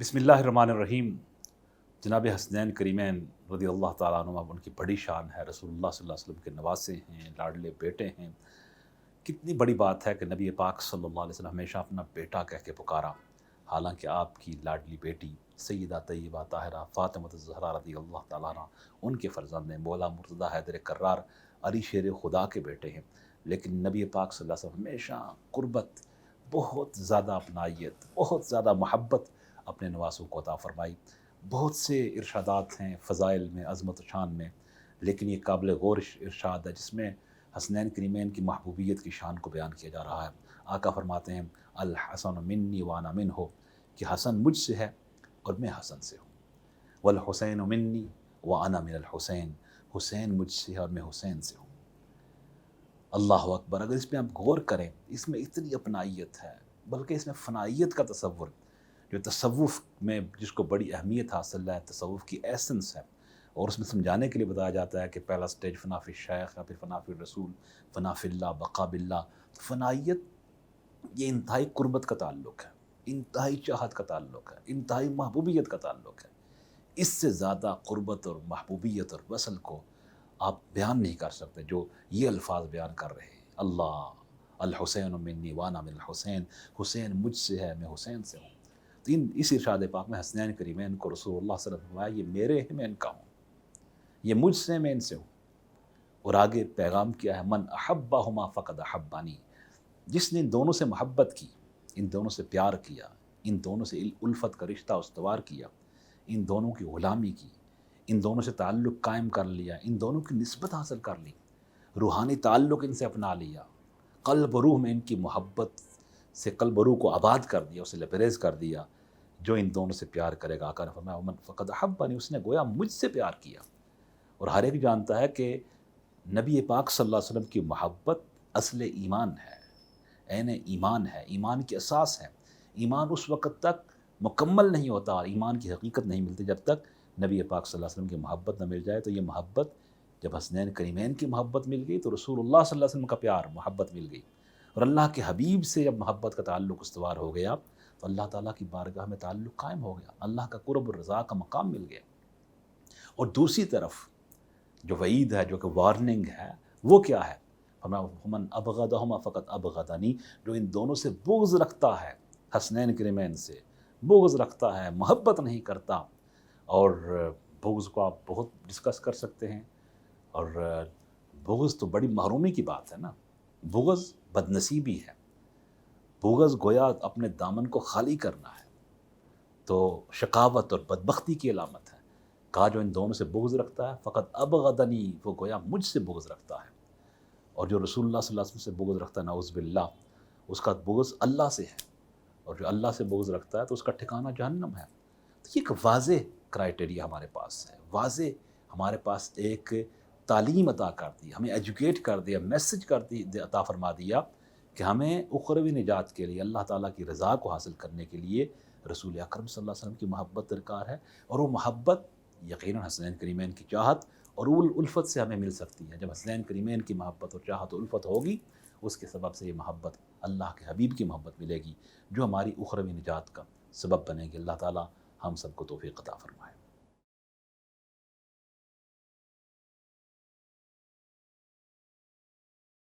بسم اللہ الرحمن الرحیم۔ جناب حسنین کریمین رضی اللہ تعالیٰ عنہ ان کی بڑی شان ہے، رسول اللہ صلی اللہ علیہ وسلم کے نواسے ہیں، لاڈلے بیٹے ہیں۔ کتنی بڑی بات ہے کہ نبی پاک صلی اللہ علیہ وسلم ہمیشہ اپنا بیٹا کہہ کے پکارا، حالانکہ آپ کی لاڈلی بیٹی سیدہ طیبہ طاہرہ فاطمہ الزہرا رضی اللہ تعالیٰ عنہ ان کے فرزند ہیں، مولا مرتضیٰ حیدر کرار علی شیر خدا کے بیٹے ہیں، لیکن نبی پاک صلی اللہ علیہ وسلم ہمیشہ قربت، بہت زیادہ اپنائیت، بہت زیادہ محبت اپنے نواسوں کو عطا فرمائی۔ بہت سے ارشادات ہیں فضائل میں، عظمت و شان میں، لیکن یہ قابل غور ارشاد ہے جس میں حسنین کریمین کی محبوبیت کی شان کو بیان کیا جا رہا ہے۔ آقا فرماتے ہیں الحسن منی وانا منہ، کہ حسن مجھ سے ہے اور میں حسن سے ہوں، والحسین منی وانا من الحسین، حسین مجھ سے ہے اور میں حسین سے ہوں۔ اللہ اکبر! اگر اس میں آپ غور کریں، اس میں اتنی اپنائیت ہے، بلکہ اس میں فنائیت کا تصور، جو تصوف میں جس کو بڑی اہمیت حاصل ہے، تصوف کی ایسنس ہے، اور اس میں سمجھانے کے لیے بتایا جاتا ہے کہ پہلا سٹیج فنا فی الشیخ، پھر فنا فی الرسول، فنا فی اللہ، بقا باللہ۔ فنائیت یہ انتہائی قربت کا تعلق ہے، انتہائی چاہت کا تعلق ہے، انتہائی محبوبیت کا تعلق ہے۔ اس سے زیادہ قربت اور محبوبیت اور وصل کو آپ بیان نہیں کر سکتے جو یہ الفاظ بیان کر رہے ہیں۔ اللہ الحسین منی وانا من الحسین، حسین مجھ سے ہے، میں حسین سے ہوں۔ تو اس ارشاد پاک میں حسنین کریمین کو رسول اللہ صلی اللہ علیہ وسلم نے فرمایا یہ میرے ہیں، میں ان کا ہوں، یہ مجھ سے، میں ان سے ہوں۔ اور آگے پیغام کیا ہے، من احبہما فقد احبانی، جس نے ان دونوں سے محبت کی، ان دونوں سے پیار کیا، ان دونوں سے الفت کا رشتہ استوار کیا، ان دونوں کی غلامی کی، ان دونوں سے تعلق قائم کر لیا، ان دونوں کی نسبت حاصل کر لی، روحانی تعلق ان سے اپنا لیا، قلب و روح میں ان کی محبت سے قلب و روح کو آباد کر دیا، اسے لبریز کر دیا، جو ان دونوں سے پیار کرے گا۔ آقا نے فرمایا من فقد احبنی، اس نے گویا مجھ سے پیار کیا۔ اور ہر ایک جانتا ہے کہ نبی پاک صلی اللہ علیہ وسلم کی محبت اصل ایمان ہے، عین ایمان ہے، ایمان کی اساس ہے۔ ایمان اس وقت تک مکمل نہیں ہوتا، ایمان کی حقیقت نہیں ملتی جب تک نبی پاک صلی اللہ علیہ وسلم کی محبت نہ مل جائے۔ تو یہ محبت جب حسنین کریمین کی محبت مل گئی تو رسول اللہ صلی اللہ علیہ وسلم کا پیار، محبت مل گئی، اور اللہ کے حبیب سے جب محبت کا تعلق استوار ہو گیا تو اللہ تعالیٰ کی بارگاہ میں تعلق قائم ہو گیا، اللہ کا قرب اور رضا کا مقام مل گیا۔ اور دوسری طرف جو وعید ہے، جو کہ وارننگ ہے، وہ کیا ہے؟ من ابغضہما فقط ابغضنی، جو ان دونوں سے بغض رکھتا ہے، حسنین کریمین سے بغض رکھتا ہے، محبت نہیں کرتا۔ اور بغض کو آپ بہت ڈسکس کر سکتے ہیں، اور بغض تو بڑی محرومی کی بات ہے نا، بغض بدنصیبی ہے، بغض گویا اپنے دامن کو خالی کرنا ہے، تو شقاوت اور بدبختی کی علامت ہے۔ کہا جو ان دونوں سے بغض رکھتا ہے فقط ابغضنی، وہ گویا مجھ سے بغض رکھتا ہے۔ اور جو رسول اللہ صلی اللہ علیہ وسلم سے بغض رکھتا ہے نعوذ باللہ، اس کا بغض اللہ سے ہے، اور جو اللہ سے بغض رکھتا ہے تو اس کا ٹھکانہ جہنم ہے۔ تو یہ ایک واضح کرائٹیریا ہمارے پاس ہے، واضح ہمارے پاس ایک تعلیم عطا کر دی، ہمیں ایجوکیٹ کر دیا، میسج کر دی، عطا فرما دیا کہ ہمیں اخروی نجات کے لیے، اللہ تعالیٰ کی رضا کو حاصل کرنے کے لیے رسول اکرم صلی اللہ علیہ وسلم کی محبت درکار ہے۔ اور وہ محبت یقیناً حسنین کریمین کی چاہت اور الفت سے ہمیں مل سکتی ہے۔ جب حسنین کریمین کی محبت اور چاہت و الفت ہوگی، اس کے سبب سے یہ محبت اللہ کے حبیب کی محبت ملے گی، جو ہماری اخروی نجات کا سبب بنے گی۔ اللہ تعالیٰ ہم سب کو توفیق عطا فرمائے۔